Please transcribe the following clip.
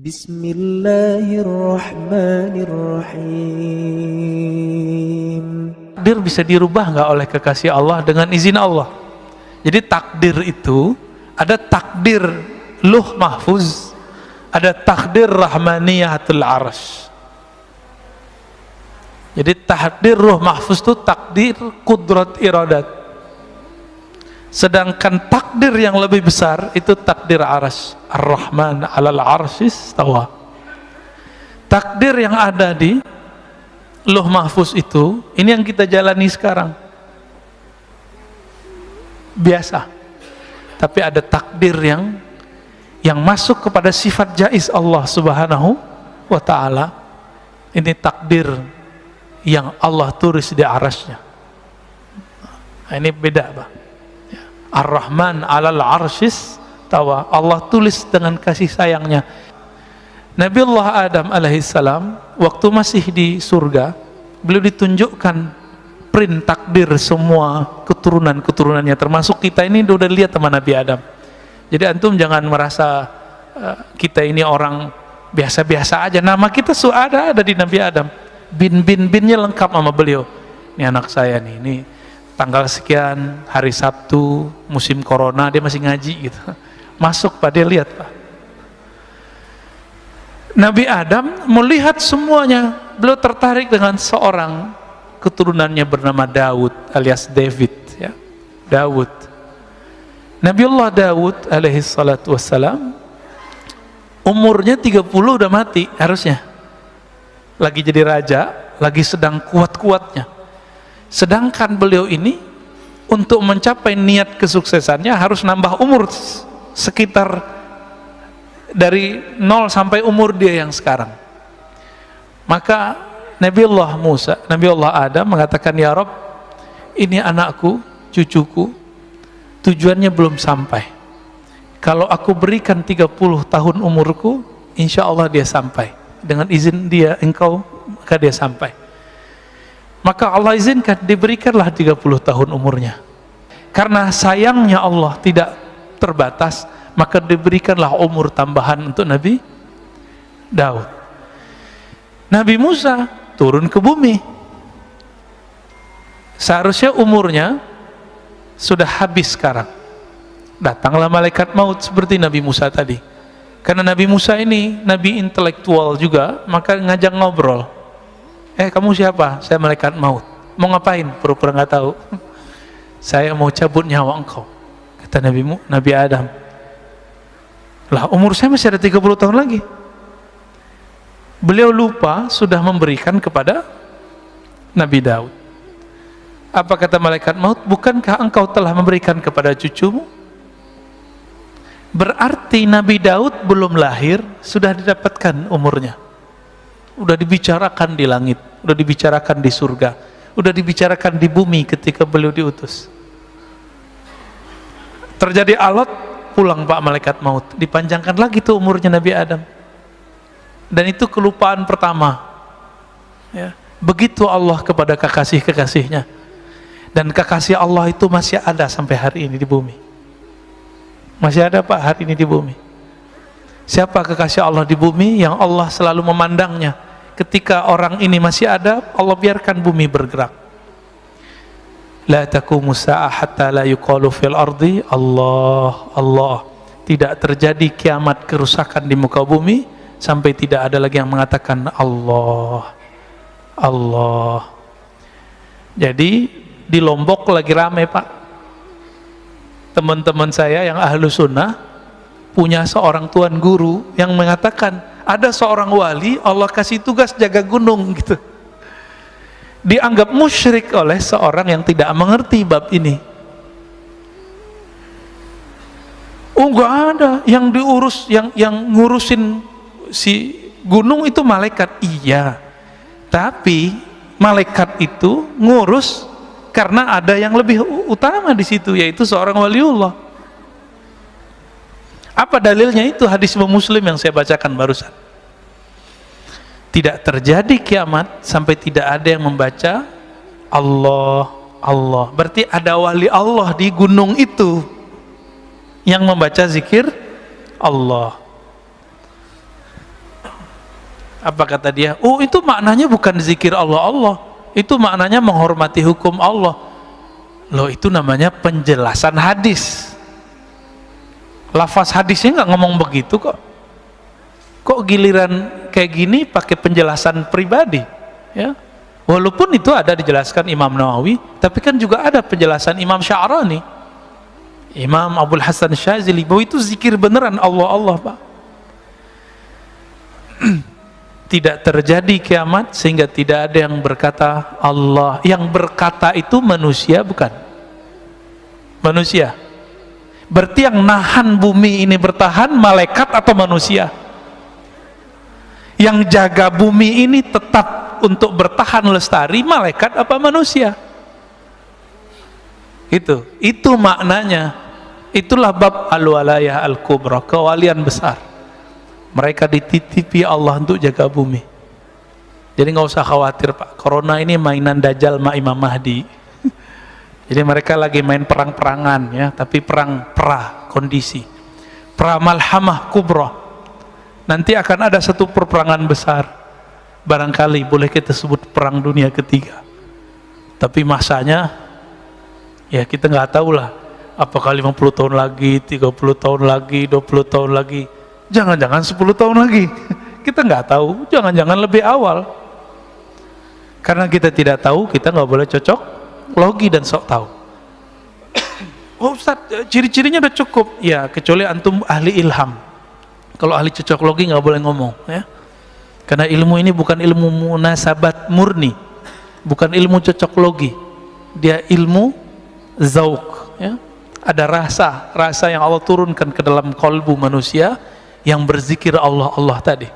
Bismillahirrahmanirrahim. Takdir bisa dirubah nggak oleh kekasih Allah dengan izin Allah. Jadi takdir itu ada takdir luh mahfuz, ada takdir rahmaniyatul arsy. Jadi takdir ruh mahfuz itu takdir kudrat iradat. Sedangkan takdir yang lebih besar itu takdir arsy. Ar-Rahman 'alal 'arsy istawa. Takdir yang ada di Lauh Mahfuz itu, ini yang kita jalani sekarang. Biasa. Tapi ada takdir yang masuk kepada sifat jaiz Allah Subhanahu wa ta'ala. Ini takdir yang Allah tulis di arasnya. Nah, ini beda, Pak. Ar-Rahman 'alal 'arsy istawa. Allah tulis dengan kasih sayangnya. Nabiullah Adam alaihissalam waktu masih di surga, beliau ditunjukkan print takdir semua keturunan-keturunannya, termasuk kita ini udah lihat sama Nabi Adam. Jadi antum jangan merasa kita ini orang biasa-biasa aja. Nama kita sudah ada di Nabi Adam. Binnya lengkap sama beliau. Ini anak saya nih, ini tanggal sekian, hari Sabtu, musim corona, dia masih ngaji gitu. Masuk Pak, dia lihat Pak. Nabi Adam melihat semuanya, beliau tertarik dengan seorang keturunannya bernama Daud alias David, ya. Daud. Nabiullah Daud alaihi salatu wassalam umurnya 30 udah mati harusnya. Lagi jadi raja, lagi sedang kuat-kuatnya. Sedangkan beliau ini untuk mencapai niat kesuksesannya harus nambah umur sekitar dari 0 sampai umur dia yang sekarang. Maka Nabiullah Adam mengatakan, ya Rabb, ini anakku, cucuku, tujuannya belum sampai. Kalau aku berikan 30 tahun umurku, insya Allah dia sampai. Dengan izin dia, engkau, maka dia sampai. Maka Allah izinkan, diberikanlah 30 tahun umurnya. Karena sayangnya Allah tidak terbatas, maka diberikanlah umur tambahan untuk Nabi Daud. Nabi Musa turun ke bumi, seharusnya umurnya sudah habis sekarang. Datanglah malaikat maut seperti Nabi Musa tadi. Karena Nabi Musa ini Nabi intelektual juga, maka ngajak ngobrol. Kamu siapa? Saya malaikat maut. Mau ngapain? Pura-pura nggak tahu. Saya mau cabut nyawa engkau, kata Nabi Adam. Lah umur saya masih ada 30 tahun lagi. Beliau lupa sudah memberikan kepada Nabi Daud. Apa kata malaikat maut? Bukankah engkau telah memberikan kepada cucumu? Berarti Nabi Daud belum lahir sudah didapatkan umurnya. Udah dibicarakan di langit, udah dibicarakan di surga, udah dibicarakan di bumi ketika beliau diutus. Terjadi alat, pulang Pak malaikat maut, dipanjangkan lagi tuh umurnya Nabi Adam. Dan itu kelupaan pertama, ya. Begitu Allah kepada kekasih-kekasihnya. Dan kekasih Allah itu masih ada sampai hari ini di bumi. Masih ada Pak hari ini di bumi. Siapa kekasih Allah di bumi yang Allah selalu memandangnya? Ketika orang ini masih ada, Allah biarkan bumi bergerak. La taqumu sa'ah hatta la yuqalu fil ardi Allah Allah. Tidak terjadi kiamat kerusakan di muka bumi sampai tidak ada lagi yang mengatakan Allah Allah. Jadi di Lombok lagi rame Pak. Teman-teman saya yang ahlu sunnah punya seorang tuan guru yang mengatakan ada seorang wali Allah kasih tugas jaga gunung gitu. Dianggap musyrik oleh seorang yang tidak mengerti bab ini. Enggak ada yang diurus, yang ngurusin si gunung itu malaikat. Iya, tapi malaikat itu ngurus karena ada yang lebih utama di situ, yaitu seorang waliullah. Apa dalilnya? Itu hadis Muslim yang saya bacakan barusan. Tidak terjadi kiamat sampai tidak ada yang membaca Allah Allah. Berarti ada wali Allah di gunung itu yang membaca zikir Allah. Apa kata dia? Oh, itu maknanya bukan zikir Allah, itu maknanya menghormati hukum Allah. Loh, itu namanya penjelasan hadis. Lafaz hadisnya nggak ngomong begitu kok. Kok giliran kayak gini pakai penjelasan pribadi, ya? Walaupun itu ada dijelaskan Imam Nawawi, tapi kan juga ada penjelasan Imam Sya'rani, Imam Abdul Hasan Syazili, bahwa itu zikir beneran Allah, Pak. Tidak terjadi kiamat sehingga tidak ada yang berkata Allah. Yang berkata itu manusia, bukan? Manusia. Berarti yang nahan bumi ini bertahan malaikat atau manusia? Yang jaga bumi ini tetap untuk bertahan lestari malaikat apa manusia? Itu maknanya. Itulah bab al-walayah al-kubra, kewalian besar. Mereka dititipi Allah untuk jaga bumi. Jadi nggak usah khawatir, Pak, corona ini mainan Dajjal ma Imam Mahdi. Jadi mereka lagi main perang-perangan, ya, tapi perang kondisi, malhamah kubra. Nanti akan ada satu perperangan besar, barangkali boleh kita sebut perang dunia ketiga. Tapi masanya, ya kita nggak tahu lah, apakah 50 tahun lagi, 30 tahun lagi, 20 tahun lagi, jangan-jangan 10 tahun lagi. Kita nggak tahu, jangan-jangan lebih awal. Karena kita tidak tahu, kita nggak boleh cocok logi dan sok tahu. Oh Ustaz, ciri-cirinya udah cukup. Ya, kecuali antum ahli ilham. Kalau ahli cocok logi nggak boleh ngomong, ya. Karena ilmu ini bukan ilmu munasabat murni, bukan ilmu cocok logi. Dia ilmu zauk, ya. Ada rasa yang Allah turunkan ke dalam kolbu manusia yang berzikir Allah tadi.